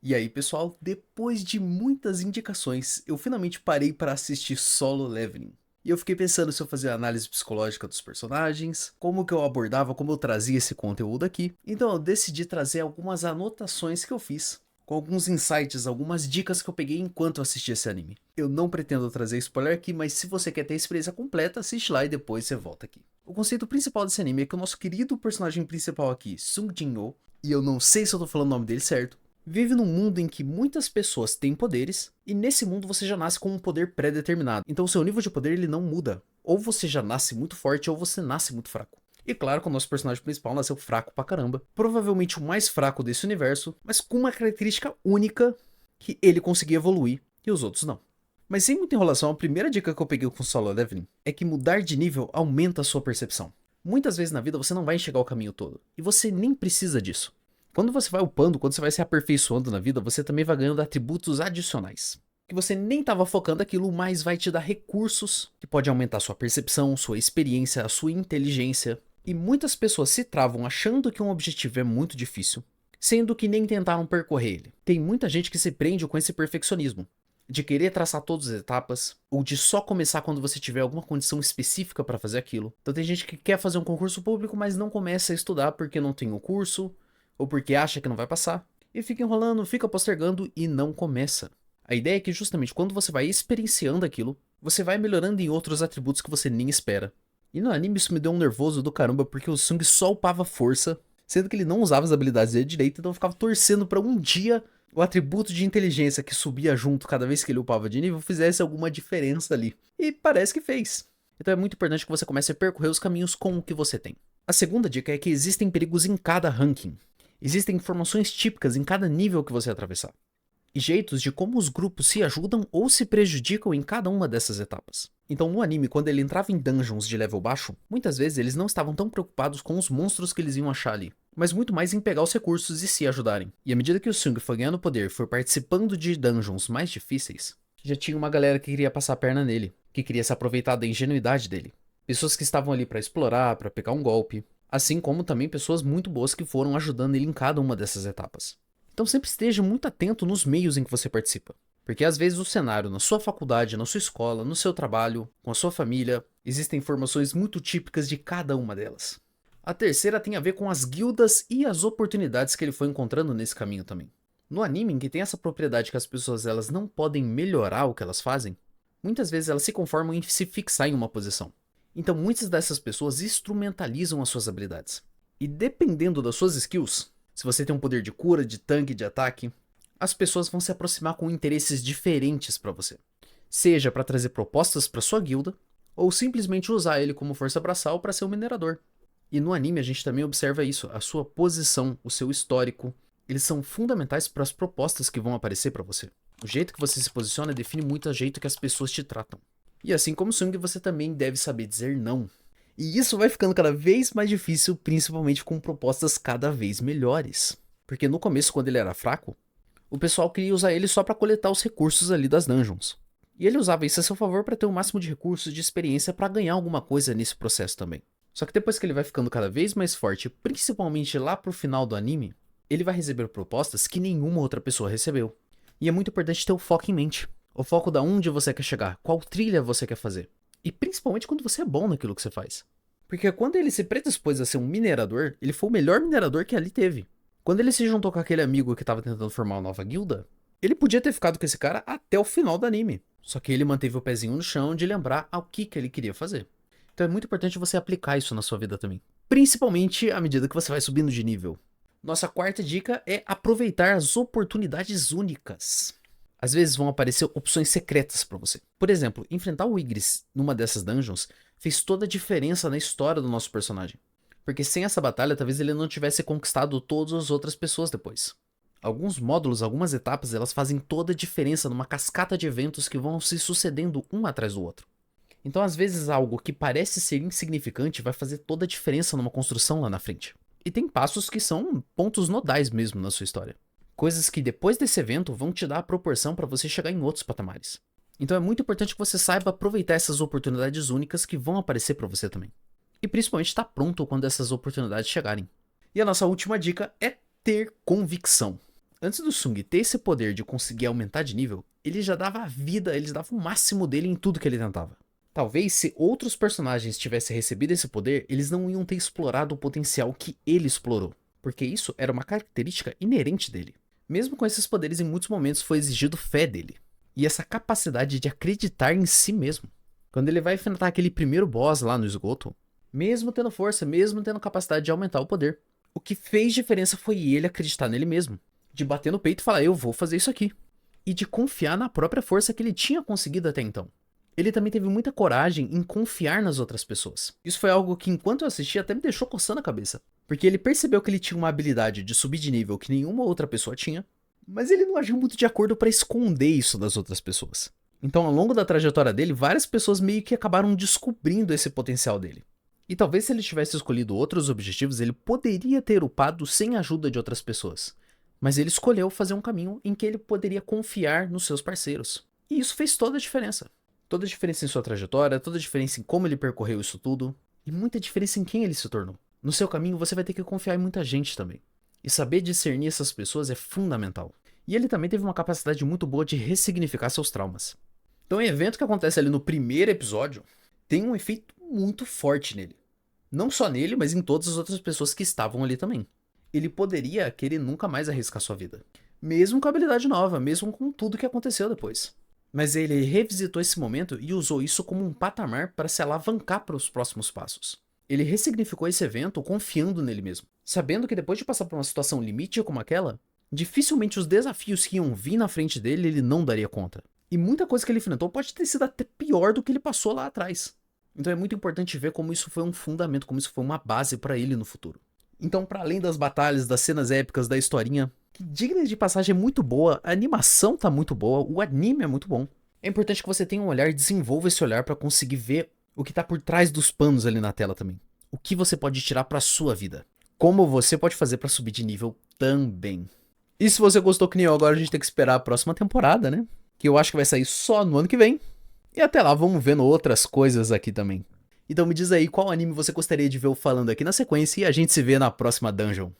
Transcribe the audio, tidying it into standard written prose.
E aí, pessoal, depois de muitas indicações, eu finalmente parei para assistir Solo Leveling. E eu fiquei pensando se eu fazia análise psicológica dos personagens, como que eu abordava, como eu trazia esse conteúdo aqui. Então eu decidi trazer algumas anotações que eu fiz, com alguns insights, algumas dicas que eu peguei enquanto eu assistia esse anime. Eu não pretendo trazer spoiler aqui, mas se você quer ter a experiência completa, assiste lá e depois você volta aqui. O conceito principal desse anime é que o nosso querido personagem principal aqui, Sung Jin-ho, e eu não sei se eu tô falando o nome dele certo, vive num mundo em que muitas pessoas têm poderes, e nesse mundo você já nasce com um poder pré-determinado. Então o seu nível de poder ele não muda. Ou você já nasce muito forte, ou você nasce muito fraco. E claro que o nosso personagem principal nasceu fraco pra caramba. Provavelmente o mais fraco desse universo, mas com uma característica única que ele conseguia evoluir e os outros não. Mas sem muita enrolação, a primeira dica que eu peguei com Solo Leveling é que mudar de nível aumenta a sua percepção. Muitas vezes na vida você não vai enxergar o caminho todo, e você nem precisa disso. Quando você vai upando, quando você vai se aperfeiçoando na vida, você também vai ganhando atributos adicionais. Que você nem estava focando aquilo, mas vai te dar recursos que pode aumentar sua percepção, sua experiência, a sua inteligência. E muitas pessoas se travam achando que um objetivo é muito difícil, sendo que nem tentaram percorrer ele. Tem muita gente que se prende com esse perfeccionismo, de querer traçar todas as etapas, ou de só começar quando você tiver alguma condição específica para fazer aquilo. Então tem gente que quer fazer um concurso público, mas não começa a estudar porque não tem o curso, ou porque acha que não vai passar, e fica enrolando, fica postergando e não começa. A ideia é que justamente quando você vai experienciando aquilo, você vai melhorando em outros atributos que você nem espera. E no anime isso me deu um nervoso do caramba, porque o Sung só upava força, sendo que ele não usava as habilidades dele direito, então eu ficava torcendo pra um dia o atributo de inteligência que subia junto cada vez que ele upava de nível fizesse alguma diferença ali. E parece que fez. Então é muito importante que você comece a percorrer os caminhos com o que você tem. A segunda dica é que existem perigos em cada ranking. Existem informações típicas em cada nível que você atravessar, e jeitos de como os grupos se ajudam ou se prejudicam em cada uma dessas etapas. Então no anime, quando ele entrava em dungeons de level baixo, muitas vezes eles não estavam tão preocupados com os monstros que eles iam achar ali, mas muito mais em pegar os recursos e se ajudarem. E à medida que o Sung foi ganhando poder e foi participando de dungeons mais difíceis, já tinha uma galera que queria passar a perna nele, que queria se aproveitar da ingenuidade dele. Pessoas que estavam ali para explorar, para pegar um golpe, assim como também pessoas muito boas que foram ajudando ele em cada uma dessas etapas. Então sempre esteja muito atento nos meios em que você participa, porque às vezes o cenário na sua faculdade, na sua escola, no seu trabalho, com a sua família, existem informações muito típicas de cada uma delas. A terceira tem a ver com as guildas e as oportunidades que ele foi encontrando nesse caminho também. No anime, em que tem essa propriedade que as pessoas elas não podem melhorar o que elas fazem, muitas vezes elas se conformam em se fixar em uma posição. Então muitas dessas pessoas instrumentalizam as suas habilidades. E dependendo das suas skills, se você tem um poder de cura, de tanque, de ataque, as pessoas vão se aproximar com interesses diferentes para você. Seja para trazer propostas para sua guilda, ou simplesmente usar ele como força braçal para ser um minerador. E no anime a gente também observa isso, a sua posição, o seu histórico, eles são fundamentais para as propostas que vão aparecer para você. O jeito que você se posiciona define muito o jeito que as pessoas te tratam. E assim como Sung, você também deve saber dizer não. E isso vai ficando cada vez mais difícil, principalmente com propostas cada vez melhores. Porque no começo, quando ele era fraco, o pessoal queria usar ele só para coletar os recursos ali das dungeons. E ele usava isso a seu favor para ter o máximo de recursos de experiência para ganhar alguma coisa nesse processo também. Só que depois que ele vai ficando cada vez mais forte, principalmente lá pro final do anime, ele vai receber propostas que nenhuma outra pessoa recebeu. E é muito importante ter o foco em mente. O foco da onde você quer chegar, qual trilha você quer fazer. E principalmente quando você é bom naquilo que você faz. Porque quando ele se predispôs a ser um minerador, ele foi o melhor minerador que ali teve. Quando ele se juntou com aquele amigo que estava tentando formar uma nova guilda, ele podia ter ficado com esse cara até o final do anime. Só que ele manteve o pezinho no chão de lembrar ao que ele queria fazer. Então é muito importante você aplicar isso na sua vida também. Principalmente à medida que você vai subindo de nível. Nossa quarta dica é aproveitar as oportunidades únicas. Às vezes vão aparecer opções secretas para você. Por exemplo, enfrentar o Ygritte numa dessas dungeons fez toda a diferença na história do nosso personagem. Porque sem essa batalha, talvez ele não tivesse conquistado todas as outras pessoas depois. Alguns módulos, algumas etapas, elas fazem toda a diferença numa cascata de eventos que vão se sucedendo um atrás do outro. Então, às vezes, algo que parece ser insignificante vai fazer toda a diferença numa construção lá na frente. E tem passos que são pontos nodais mesmo na sua história. Coisas que depois desse evento vão te dar a proporção para você chegar em outros patamares. Então é muito importante que você saiba aproveitar essas oportunidades únicas que vão aparecer para você também. E principalmente estar pronto quando essas oportunidades chegarem. E a nossa última dica é ter convicção. Antes do Sung ter esse poder de conseguir aumentar de nível, ele já dava a vida, ele já dava o máximo dele em tudo que ele tentava. Talvez se outros personagens tivessem recebido esse poder, eles não iam ter explorado o potencial que ele explorou, porque isso era uma característica inerente dele. Mesmo com esses poderes, em muitos momentos foi exigido fé dele, e essa capacidade de acreditar em si mesmo. Quando ele vai enfrentar aquele primeiro boss lá no esgoto, mesmo tendo força, mesmo tendo capacidade de aumentar o poder, o que fez diferença foi ele acreditar nele mesmo, de bater no peito e falar, eu vou fazer isso aqui, e de confiar na própria força que ele tinha conseguido até então. Ele também teve muita coragem em confiar nas outras pessoas. Isso foi algo que, enquanto eu assistia, até me deixou coçando a cabeça. Porque ele percebeu que ele tinha uma habilidade de subir de nível que nenhuma outra pessoa tinha, mas ele não agiu muito de acordo para esconder isso das outras pessoas. Então, ao longo da trajetória dele, várias pessoas meio que acabaram descobrindo esse potencial dele. E talvez se ele tivesse escolhido outros objetivos, ele poderia ter upado sem a ajuda de outras pessoas. Mas ele escolheu fazer um caminho em que ele poderia confiar nos seus parceiros. E isso fez toda a diferença. Toda a diferença em sua trajetória, toda a diferença em como ele percorreu isso tudo, e muita diferença em quem ele se tornou. No seu caminho, você vai ter que confiar em muita gente também. E saber discernir essas pessoas é fundamental. E ele também teve uma capacidade muito boa de ressignificar seus traumas. Então, o evento que acontece ali no primeiro episódio tem um efeito muito forte nele. Não só nele, mas em todas as outras pessoas que estavam ali também. Ele poderia querer nunca mais arriscar sua vida. Mesmo com a habilidade nova, mesmo com tudo que aconteceu depois. Mas ele revisitou esse momento e usou isso como um patamar para se alavancar para os próximos passos. Ele ressignificou esse evento confiando nele mesmo, sabendo que depois de passar por uma situação limite como aquela, dificilmente os desafios que iam vir na frente dele ele não daria conta. E muita coisa que ele enfrentou pode ter sido até pior do que ele passou lá atrás. Então é muito importante ver como isso foi um fundamento, como isso foi uma base para ele no futuro. Então, para além das batalhas, das cenas épicas, da historinha, que digna de passagem é muito boa, a animação tá muito boa, o anime é muito bom. É importante que você tenha um olhar e desenvolva esse olhar para conseguir ver o que tá por trás dos panos ali na tela também. O que você pode tirar pra sua vida. Como você pode fazer para subir de nível também. E se você gostou que nem eu, agora a gente tem que esperar a próxima temporada, né? Que eu acho que vai sair só no ano que vem. E até lá, vamos vendo outras coisas aqui também. Então me diz aí qual anime você gostaria de ver eu falando aqui na sequência e a gente se vê na próxima dungeon.